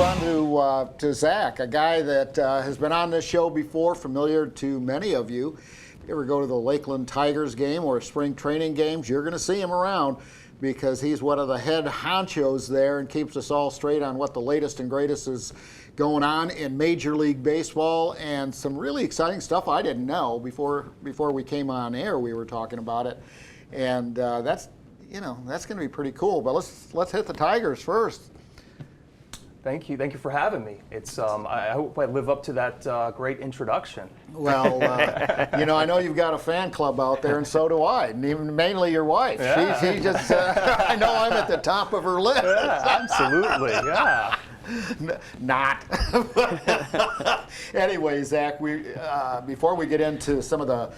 on to Zack, a guy that has been on this show before, familiar to many of you. If you ever go to the Lakeland Tigers game or spring training games, you're going to see him around because he's one of the head honchos there and keeps us all straight on what the latest and greatest is going on in Major League Baseball, and some really exciting stuff I didn't know before we came on air. We were talking about it, and that's going to be pretty cool. But let's hit the Tigers first. Thank you for having me. It's I hope I live up to that great introduction. Well, I know you've got a fan club out there, and so do I, and even mainly your wife. Yeah. She just, I know I'm at the top of her list. Yeah, absolutely, yeah. Not. Anyway, Zack, before we get into some of the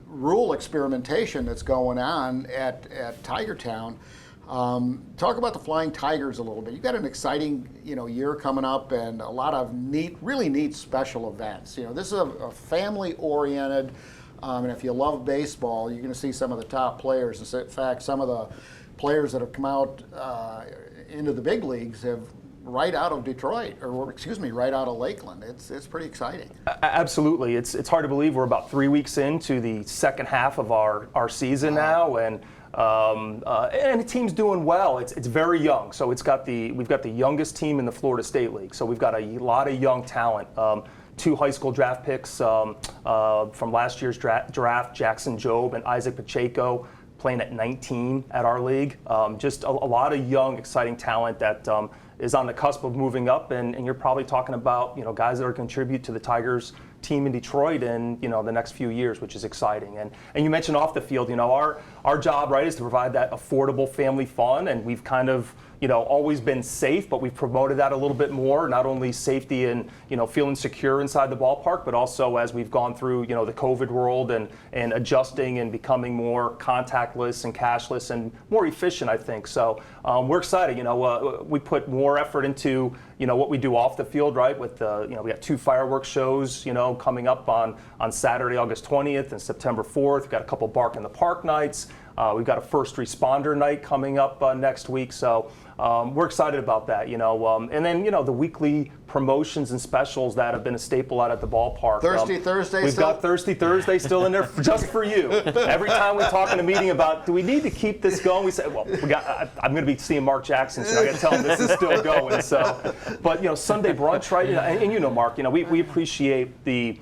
rule experimentation that's going on at Tiger Town, talk about the Flying Tigers a little bit. You've got an exciting, year coming up, and a lot of really neat special events. This is a family-oriented, and if you love baseball, you're going to see some of the top players. In fact, some of the players that have come out into the big leagues have right out of Detroit, right out of Lakeland. It's pretty exciting. Absolutely. It's hard to believe we're about 3 weeks into the second half of our season now, and the team's doing well. It's very young, so we've got the youngest team in the Florida State League. So we've got a lot of young talent. 2 high school draft picks from last year's draft, Jackson Jobe and Isaac Pacheco, playing at 19 at our league. Just a lot of young, exciting talent that is on the cusp of moving up, and you're probably talking about guys that are contribute to the Tigers team in Detroit in the next few years, which is exciting. And you mentioned off the field, our job, right, is to provide that affordable family fun, and we've kind of always been safe, but we've promoted that a little bit more, not only safety and feeling secure inside the ballpark, but also as we've gone through the COVID world and adjusting and becoming more contactless and cashless and more efficient, I think. So we're excited. We put more effort into what we do off the field, right? With we got 2 fireworks shows coming up on Saturday, August 20th and September 4th. We've got a couple Bark in the Park nights. We've got a first responder night coming up next week, so we're excited about that, and then the weekly promotions and specials that have been a staple out at the ballpark. Thirsty Thursday. We've got Thirsty Thursday still in there just for you. Every time we talk in a meeting about, do we need to keep this going? We say, well, I'm going to be seeing Mark Jackson, so I got to tell him this is still going. So, but Sunday brunch, right? And Mark, we appreciate the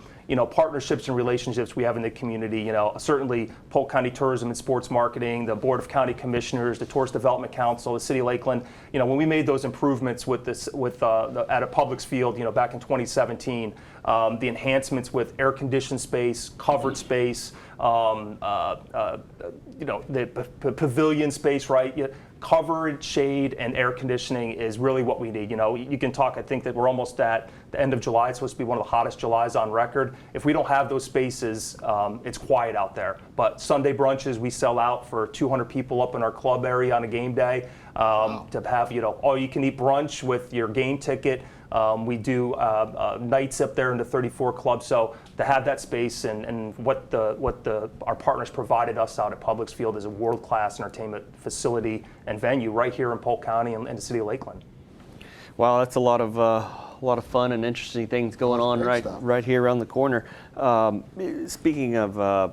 partnerships and relationships we have in the community. Certainly Polk County Tourism and Sports Marketing, the Board of County Commissioners, the Tourist Development Council, the City of Lakeland. When we made those improvements at a Publix field, back in 2017, the enhancements with air-conditioned space, covered space, the pavilion space, right? Covered, shade, and air conditioning is really what we need. You can talk, I think that we're almost at the end of July. It's supposed to be one of the hottest Julys on record. If we don't have those spaces, it's quiet out there. But Sunday brunches, we sell out for 200 people up in our club area on a game day. To have, all-you-can-eat brunch with your game ticket. We do nights up there in the 34 club. So to have that space and what our partners provided us out at Publix Field is a world-class entertainment facility and venue right here in Polk County and the city of Lakeland. Wow, that's a lot of fun and interesting things going on right here around the corner. Speaking of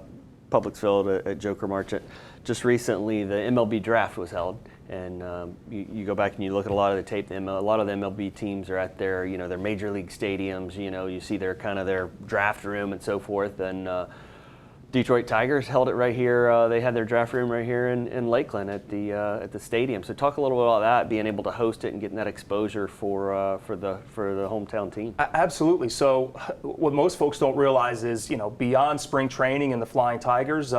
Publix Field at Joker Marchant, just recently the MLB Draft was held. And you go back and you look at a lot of the tape. A lot of the MLB teams are at their major league stadiums. You see their draft room and so forth. And Detroit Tigers held it right here. They had their draft room right here in Lakeland at the stadium. So talk a little bit about that, being able to host it and getting that exposure for the hometown team. Absolutely. So what most folks don't realize is beyond spring training and the Flying Tigers.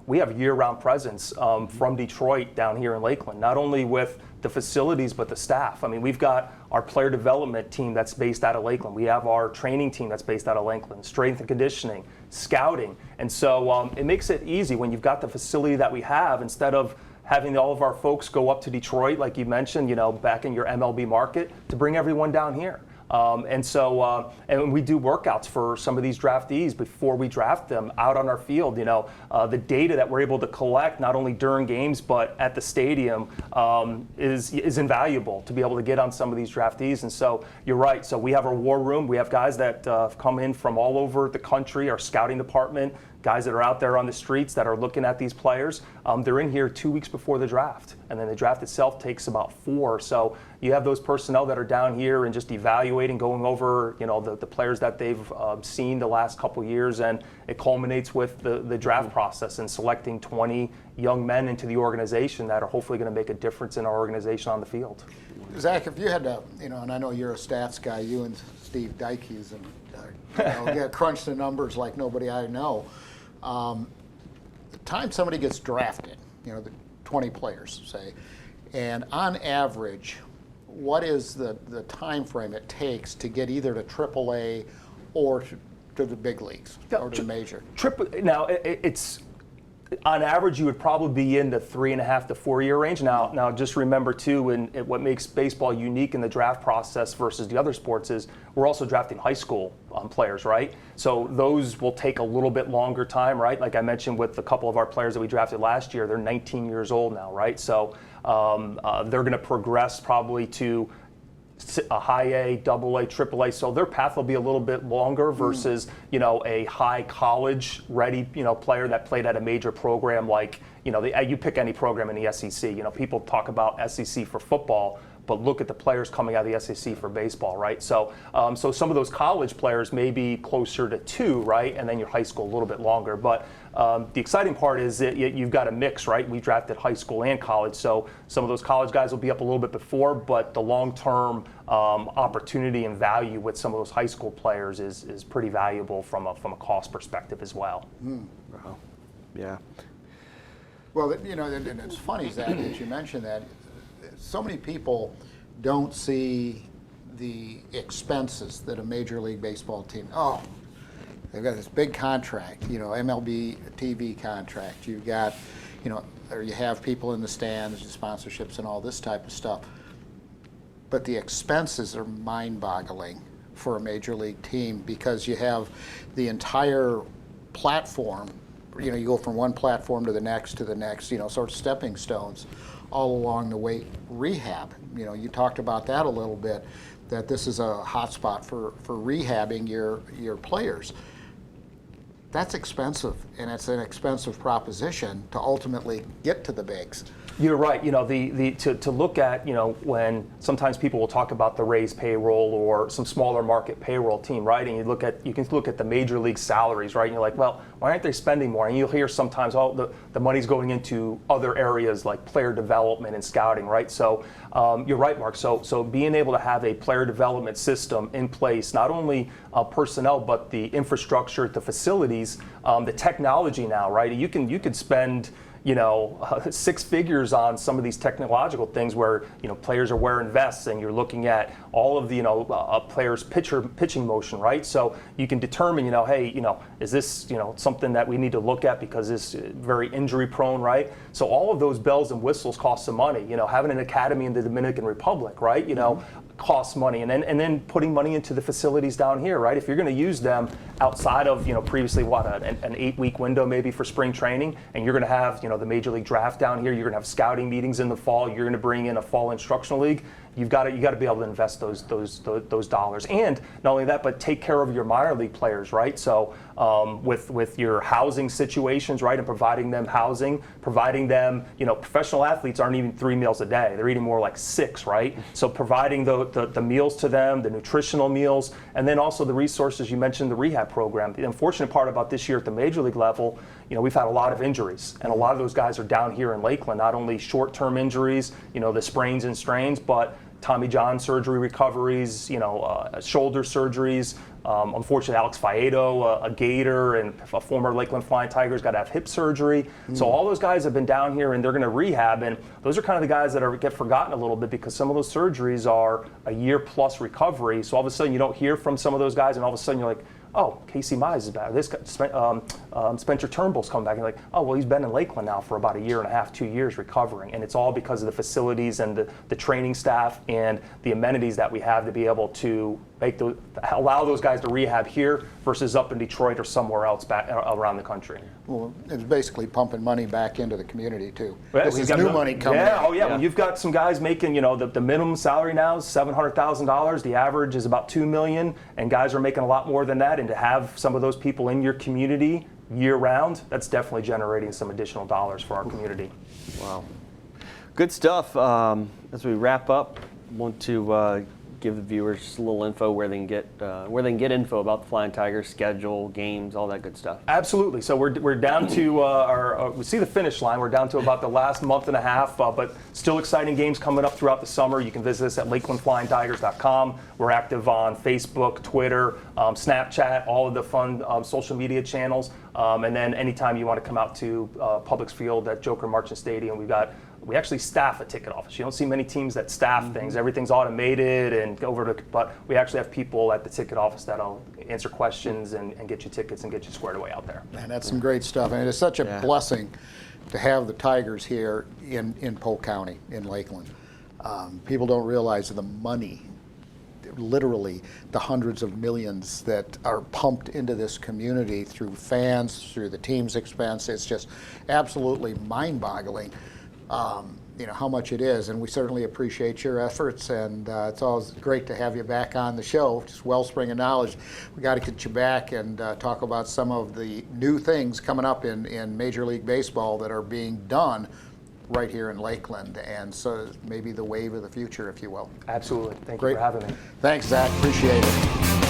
We have year-round presence from Detroit down here in Lakeland, not only with the facilities but the staff. I mean, we've got our player development team that's based out of Lakeland. We have our training team that's based out of Lakeland, strength and conditioning, scouting. And so it makes it easy when you've got the facility that we have, instead of having all of our folks go up to Detroit, like you mentioned, back in your MLB market, to bring everyone down here. And we do workouts for some of these draftees before we draft them out on our field. The data that we're able to collect, not only during games but at the stadium, is invaluable to be able to get on some of these draftees. And so you're right. So we have our war room. We have guys that come in from all over the country, our scouting department, guys that are out there on the streets that are looking at these players. They're in here 2 weeks before the draft, and then the draft itself takes about 4. So you have those personnel that are down here and just evaluating, going over the players that they've seen the last couple years, and it culminates with the draft process and selecting 20 young men into the organization that are hopefully going to make a difference in our organization on the field. Zach, if you had to, and I know you're a stats guy, you and Steve Dykes, and crunch the numbers like nobody I know. The time somebody gets drafted, the 20 players, say, and on average, what is the time frame it takes to get either to AAA or to the big leagues or to the major? Now, it's on average, you would probably be in the 3.5 to 4 year range. Now, just remember too, what makes baseball unique in the draft process versus the other sports is we're also drafting high school players, right? So those will take a little bit longer time, right? Like I mentioned with a couple of our players that we drafted last year, they're 19 years old now, right? So they're going to progress probably to a high A, double A, triple A, so their path will be a little bit longer versus a high college ready player that played at a major program like you pick any program in the SEC. People talk about SEC for football, but look at the players coming out of the SEC for baseball, right? So so some of those college players may be closer to 2, right, and then your high school a little bit longer. But the exciting part is that you've got a mix, right? We drafted high school and college, so some of those college guys will be up a little bit before, but the long-term opportunity and value with some of those high school players is pretty valuable from a cost perspective as well. Wow. Yeah. Well, and it's funny, Zach, that you mentioned that. So many people don't see the expenses that a Major League Baseball team, they've got this big contract, MLB TV contract. You've got, or you have people in the stands, sponsorships and all this type of stuff. But the expenses are mind-boggling for a Major League team because you have the entire platform. You go from one platform to the next, sort of stepping stones all along the way. Rehab, you talked about that a little bit, that this is a hot spot for rehabbing your players. That's expensive, and it's an expensive proposition to ultimately get to the bigs. You're right. To look at, when sometimes people will talk about the Rays payroll or some smaller market payroll team, right? And you can look at the major league salaries, right? And you're like, well, why aren't they spending more? And you'll hear sometimes, the money's going into other areas like player development and scouting, right? So you're right, Mark. So being able to have a player development system in place, not only personnel, but the infrastructure, the facilities, the technology now, right? You could spend 6 figures on some of these technological things where players are wearing vests and you're looking at all of the a player's pitching motion, right? So you can determine hey is this something that we need to look at because it's very injury prone, right? So all of those bells and whistles cost some money. Having an academy in the Dominican Republic, right? Costs money, and then putting money into the facilities down here, right? If you're going to use them outside of previously an 8-week window maybe for spring training, and you're going to have the Major League Draft down here, you're going to have scouting meetings in the fall, you're going to bring in a fall instructional league. You got to be able to invest those dollars, and not only that, but take care of your minor league players, right? So with your housing situations, right, and providing them housing, providing them, professional athletes aren't eating 3 meals a day; they're eating more like 6, right? So providing the meals to them, the nutritional meals, and then also the resources. You mentioned the rehab program. The unfortunate part about this year at the major league level, we've had a lot of injuries, and a lot of those guys are down here in Lakeland. Not only short-term injuries, the sprains and strains, but Tommy John surgery recoveries, shoulder surgeries. Unfortunately, Alex Faedo, a Gator and a former Lakeland Flying Tigers, got to have hip surgery. So all those guys have been down here and they're going to rehab. And those are kind of the guys that get forgotten a little bit because some of those surgeries are a year plus recovery. So all of a sudden you don't hear from some of those guys, and all of a sudden you're like, oh, Casey Mize is back. This Spencer Turnbull's coming back. And you're like, oh, well, he's been in Lakeland now for about 1.5 years, 2 years recovering. And it's all because of the facilities and the training staff and the amenities that we have to be able to allow those guys to rehab here versus up in Detroit or somewhere else back around the country. Well, it's basically pumping money back into the community too. Yeah, This is new money coming in. Oh yeah. When you've got some guys making, the minimum salary now is $700,000. The average is about $2 million, and guys are making a lot more than that. And to have some of those people in your community year round, that's definitely generating some additional dollars for our community. Wow. Good stuff. As we wrap up, I want to give the viewers just a little info where they can get info about the Flying Tigers, schedule, games, all that good stuff. Absolutely. So we're down to we see the finish line. We're down to about the last month and a half, but still exciting games coming up throughout the summer. You can visit us at lakelandflyingtigers.com. We're active on Facebook, Twitter, Snapchat, all of the fun social media channels. And then anytime you want to come out to Publix Field at Joker Marchant Stadium, we actually staff a ticket office. You don't see many teams that staff things. Everything's automated and but we actually have people at the ticket office that'll answer questions and get you tickets and get you squared away out there. Man, that's some great stuff. And it's such a blessing to have the Tigers here in Polk County, in Lakeland. People don't realize the money, literally the hundreds of millions that are pumped into this community through fans, through the team's expense. It's just absolutely mind-boggling. How much it is, and we certainly appreciate your efforts, and it's always great to have you back on the show. Just wellspring of knowledge. We got to get you back and talk about some of the new things coming up in Major League Baseball that are being done right here in Lakeland, and so maybe the wave of the future, if you will. Absolutely. Thank you for having me. Thanks, Zach. Appreciate it.